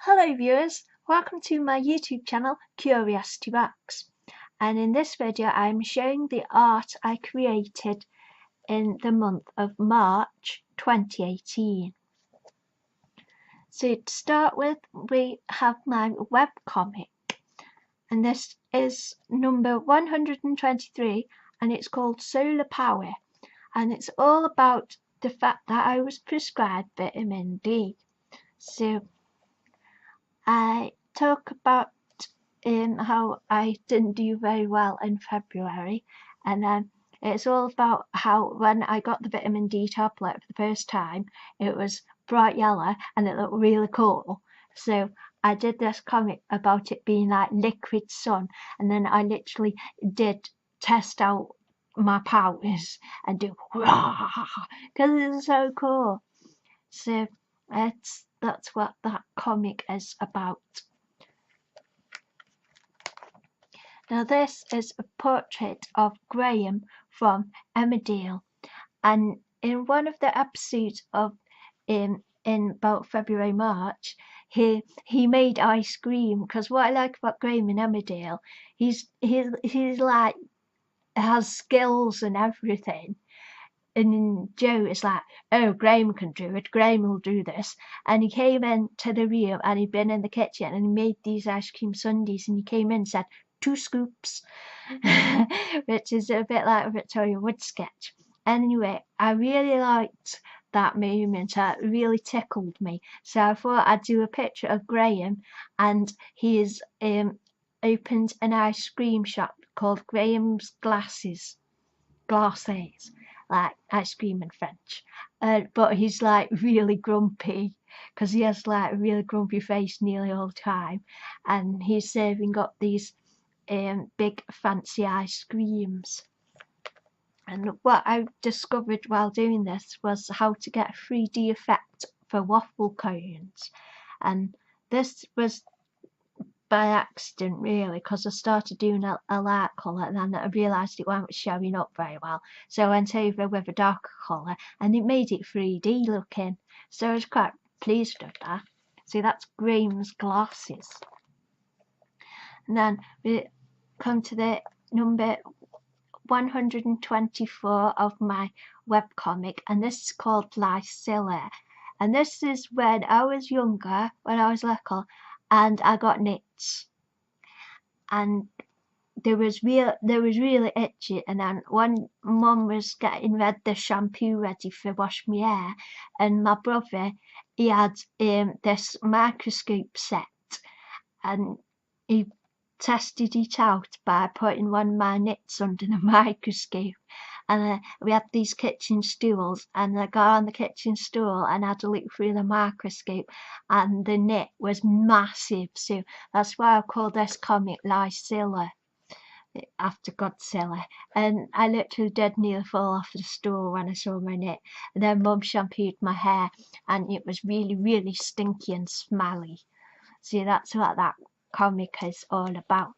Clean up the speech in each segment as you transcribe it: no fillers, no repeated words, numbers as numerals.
Hello viewers, welcome to my YouTube channel Curiosity Box, and in this video I'm showing the art I created in the month of March 2018. So to start with, we have my webcomic, and this is number 123 and it's called Solar Power, and it's all about the fact that I was prescribed vitamin D. So I talk about how I didn't do very well in February, and then it's all about how when I got the vitamin D tablet for the first time, it was bright yellow and it looked really cool. So I did this comic about it being like liquid sun, and then I literally did test out my powers and do because it's so cool. So that's what that comic is about. Now this is a portrait of Graham from Emmerdale, and in one of the episodes of in about February, March, he made ice cream, because what I like about Graham in Emmerdale, he's like has skills and everything. And Joe is like, oh, Graham can do it, Graham will do this. And he came into the room and he'd been in the kitchen and he made these ice cream sundaes, and he came in and said, 2 scoops, which is a bit like a Victoria Wood sketch. Anyway, I really liked that moment. It really tickled me. So I thought I'd do a picture of Graham, and he's opened an ice cream shop called Graham's Glasses, like ice cream in French. But he's like really grumpy, because he has like a really grumpy face nearly all the time, and he's serving up these big fancy ice creams. And what I discovered while doing this was how to get a 3D effect for waffle cones, and this was by accident really, because I started doing a light colour and then I realised it wasn't showing up very well, so I went over with a darker colour and it made it 3D looking, so I was quite pleased with that. So that's Graham's Glasses. And then we come to the number 124 of my webcomic, and this is called Lysilla. And this is when I was younger, when I was little, and I got nits, and there was really itchy, and then when Mum was getting the shampoo ready for wash my hair, and my brother, he had this microscope set, and he tested it out by putting one of my nits under the microscope, and we had these kitchen stools, and I got on the kitchen stool and had to look through the microscope, and the nit was massive. So that's why I call this comic Lysilla, after Godzilla. And I literally did nearly fall off the stool when I saw my nit, and then Mum shampooed my hair and it was really stinky and smelly. So that's what that comic is all about.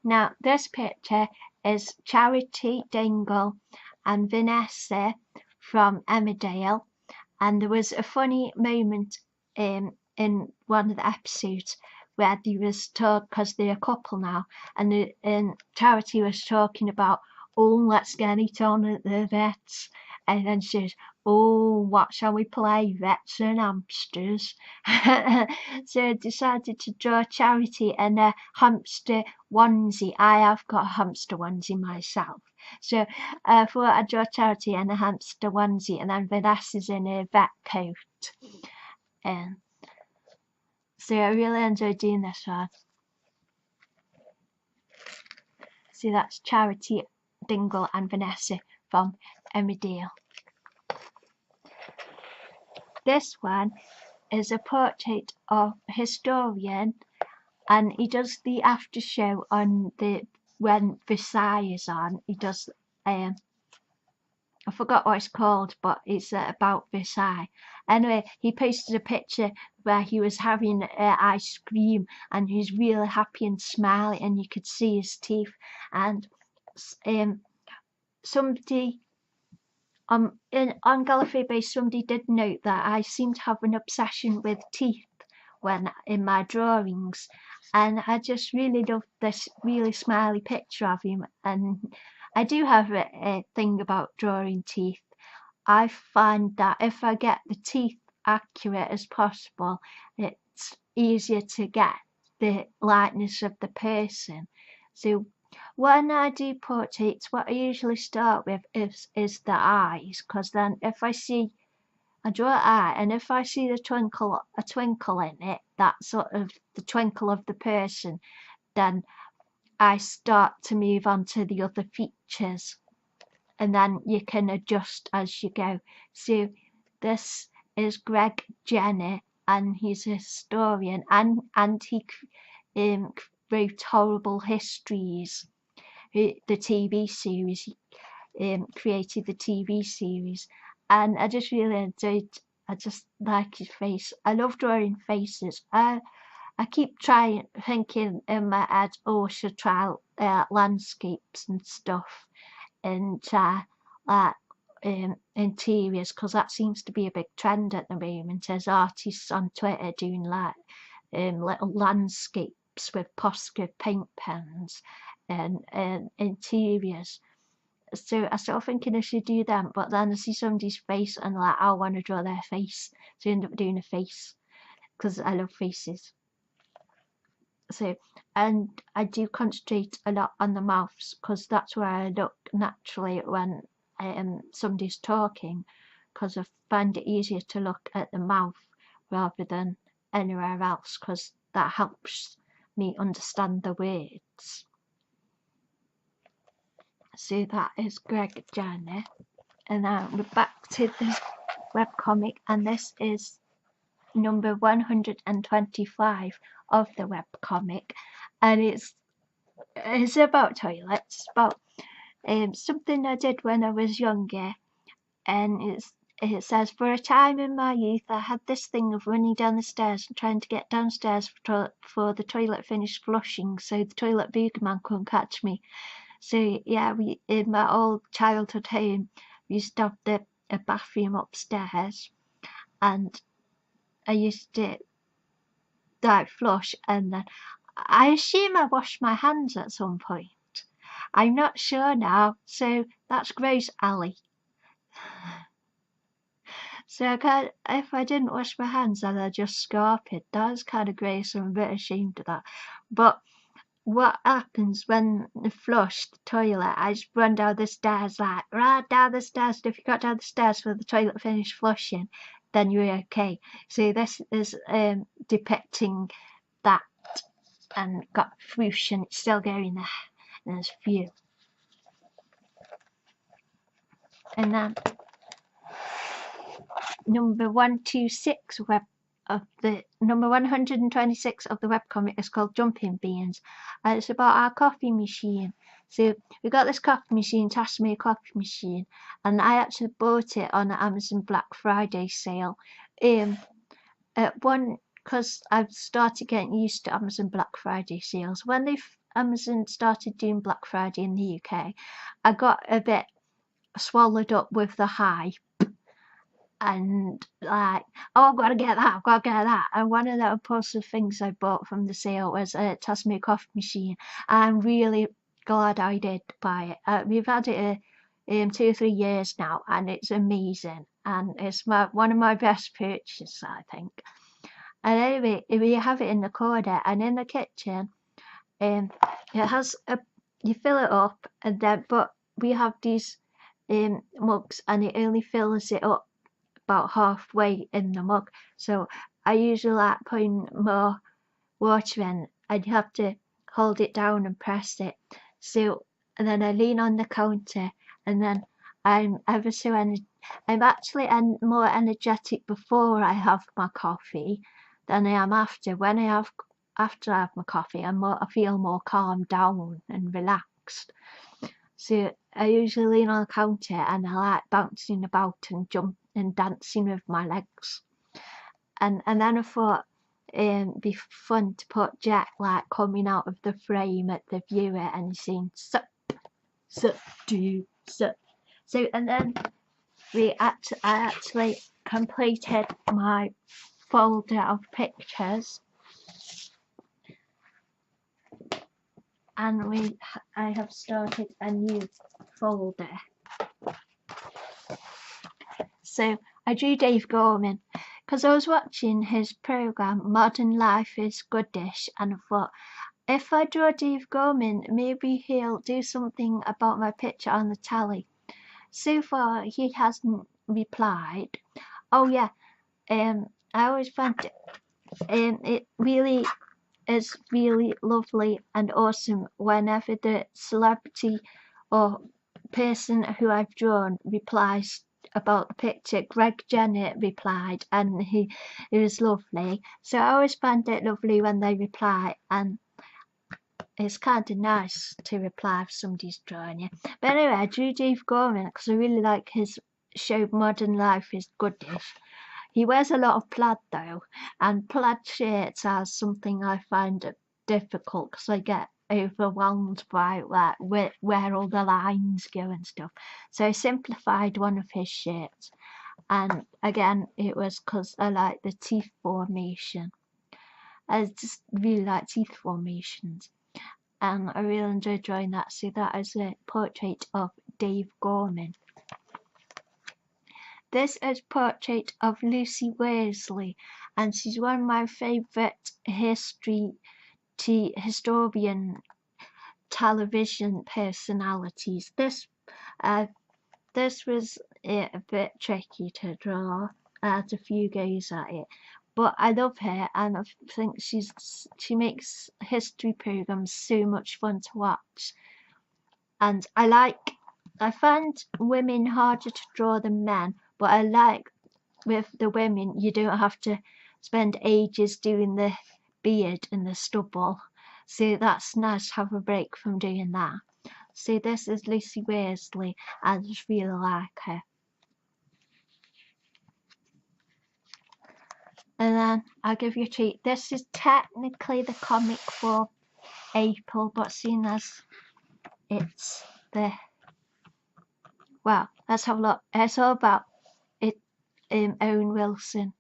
Now this picture is Charity Dingle and Vanessa from Emmerdale, and there was a funny moment in one of the episodes where they was talk, because they're a couple now, and Charity was talking about, oh, let's get it on at the vets, and then she says, oh, what shall we play, vets and hamsters? So I decided to draw Charity in a hamster onesie. I have got a hamster onesie myself, so I thought I'd draw Charity in a hamster onesie, and then Vanessa's in a vet coat. So I really enjoyed doing this one. So that's Charity Dingle and Vanessa from Emmerdale. This one is a portrait of a historian, and he does the after show on when Versailles is on. He does I forgot what it's called, but it's about Versailles. Anyway, he posted a picture where he was having ice cream, and he's really happy and smiley, and you could see his teeth. And somebody on Gallifrey Bay, somebody did note that I seem to have an obsession with teeth when in my drawings, and I just really love this really smiley picture of him. And I do have a thing about drawing teeth. I find that if I get the teeth accurate as possible, it's easier to get the likeness of the person. So when I do portraits, what I usually start with is the eyes, because then if I draw an eye, and if I see a twinkle in it, that sort of the twinkle of the person, then I start to move on to the other features, and then you can adjust as you go. So this is Greg Jenner, and he's a historian, and he wrote Horrible Histories, the TV series. Created the TV series, and I just really enjoyed. I just like his face. I love drawing faces. I keep thinking in my head, oh, I should try landscapes and stuff, and like interiors, because that seems to be a big trend at the moment. There's artists on Twitter doing like little landscapes with Posca paint pens and interiors. So I started thinking I should do them, but then I see somebody's face and like I want to draw their face, so I end up doing a face because I love faces. So, and I do concentrate a lot on the mouths, because that's where I look naturally when somebody's talking, because I find it easier to look at the mouth rather than anywhere else, because that helps me understand the words. So that is Greg Jenner. And now we're back to the webcomic, and this is number 125 of the webcomic, and it's about toilets, about something I did when I was younger, and it says, for a time in my youth I had this thing of running down the stairs and trying to get downstairs for the toilet finished flushing, so the toilet boogerman couldn't catch me. So yeah, we in my old childhood home, we used to have a bathroom upstairs, and I used to like flush, and then I assume I washed my hands at some point. I'm not sure now, so that's gross, Ali. So if I didn't wash my hands and I just scarped, that's kind of gross. I'm a bit ashamed of that. But what happens when I flush the toilet? I just run down the stairs, like right down the stairs. And if you got down the stairs for the toilet finished flushing, then you're okay. So this is depicting that, and got whoosh, and it's still going there. And there's a few. And then number 126 number 126 of the webcomic is called Jumping Beans, and it's about our coffee machine. So we got this coffee machine, Tasmania coffee machine, and I actually bought it on the Amazon Black Friday sale. Because I've started getting used to Amazon Black Friday sales. When Amazon started doing Black Friday in the UK, I got a bit swallowed up with the hype, and like, oh, I've got to get that. And one of the impulsive things I bought from the sale was a Tasmania coffee machine. I'm really glad I did buy it. We've had it 2 or 3 years now, and it's amazing, and it's one of my best purchases, I think. And anyway, we have it in the corner, and in the kitchen, it has you fill it up, and then, but we have these mugs, and it only fills it up about halfway in the mug. So I usually like putting more water in, and you have to hold it down and press it. So, and then I lean on the counter, and then I'm actually more energetic before I have my coffee than I am after. After I have my coffee, I feel more calmed down and relaxed. So I usually lean on the counter, and I like bouncing about and jumping and dancing with my legs. And then I thought it'd be fun to put Jack like coming out of the frame at the viewer and saying sup, sup, do, sup. So, and then I actually completed my folder of pictures, and I have started a new folder. So I drew Dave Gorman because I was watching his program Modern Life is Goodish, and I thought, if I draw Dave Gorman, maybe he'll do something about my picture on the tally. So far, he hasn't replied. Oh yeah, I always find it really is really lovely and awesome whenever the celebrity or person who I've drawn replies about the picture. Greg Jenner replied, and he was lovely. So I always find it lovely when they reply, and it's kind of nice to reply if somebody's drawing you. But anyway, I drew Dave Gorman because I really like his show Modern Life is Goodish. He wears a lot of plaid though, and plaid shirts are something I find difficult because I get overwhelmed by where all the lines go and stuff. So I simplified one of his shirts, and again it was because I like the teeth formation. I just really like teeth formations, and I really enjoyed drawing that. So that is a portrait of Dave Gorman. This is a portrait of Lucy Worsley, and she's one of my favourite historian television personalities. This was a bit tricky to draw. I had a few goes at it, but I love her, and I think she makes history programs so much fun to watch. And I find women harder to draw than men, but I like with the women you don't have to spend ages doing the beard and the stubble, so that's nice to have a break from doing that. So this is Lucy Worsley. I just really like her. And then I'll give you a treat. This is technically the comic for April, but seeing as it's let's have a look. It's all about it. Owen Wilson.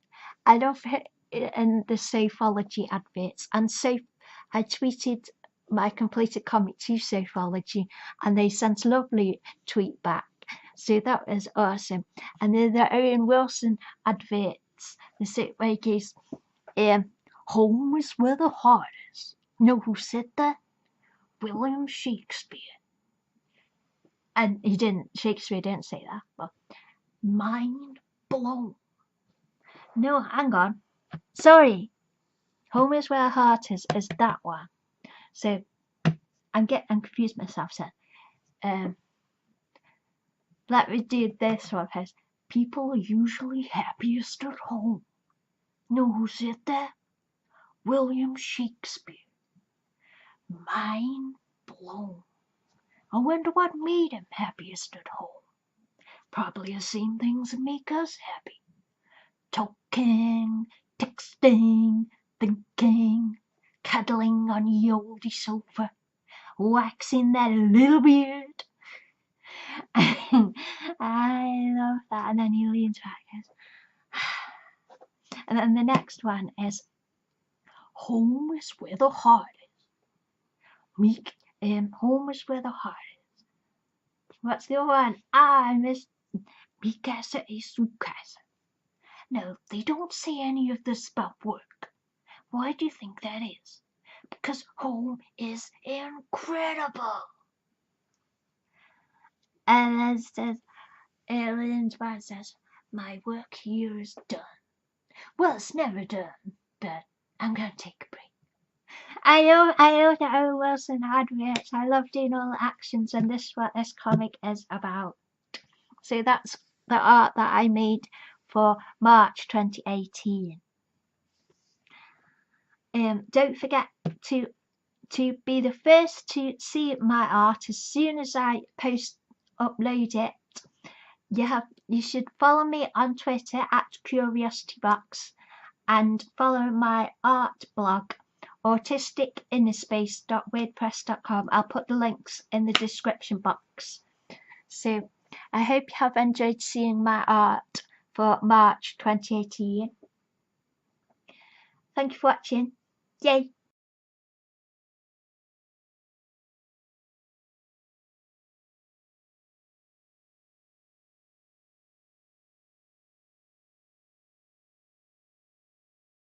I love her in the Safology adverts, and I tweeted my completed comic to Safology, and they sent a lovely tweet back. So that was awesome. And then the Owen Wilson adverts, the sit where he goes, home is where the heart is. Know who said that? William Shakespeare. And Shakespeare didn't say that, but mind blown. No, hang on. Sorry. Home is where the heart is that one. So I'm confused myself. So let me do this one first. People are usually happiest at home. Know who said that? William Shakespeare. Mind blown. I wonder what made him happiest at home. Probably the same things that make us happy. Talking, texting, thinking, cuddling on the oldie sofa, waxing that little beard. I love that. And then he leans back and goes, and then the next one is home is where the heart is. Home is where the heart is. What's the other one? I missed mi casa y su casa. No, they don't say any of this about work. Why do you think that is? Because home is incredible. And then says, Alien's wife says, my work here is done. Well, it's never done, but I'm going to take a break. I know that Owen Wilson adverts. I love doing all the actions, and this is what this comic is about. So that's the art that I made for March 2018. Don't forget to be the first to see my art as soon as I upload it. You should follow me on Twitter at CuriosityBox, and follow my art blog autisticinnerspace.wordpress.com. I'll put the links in the description box. So I hope you have enjoyed seeing my art for March 2018. Thank you for watching. Yay!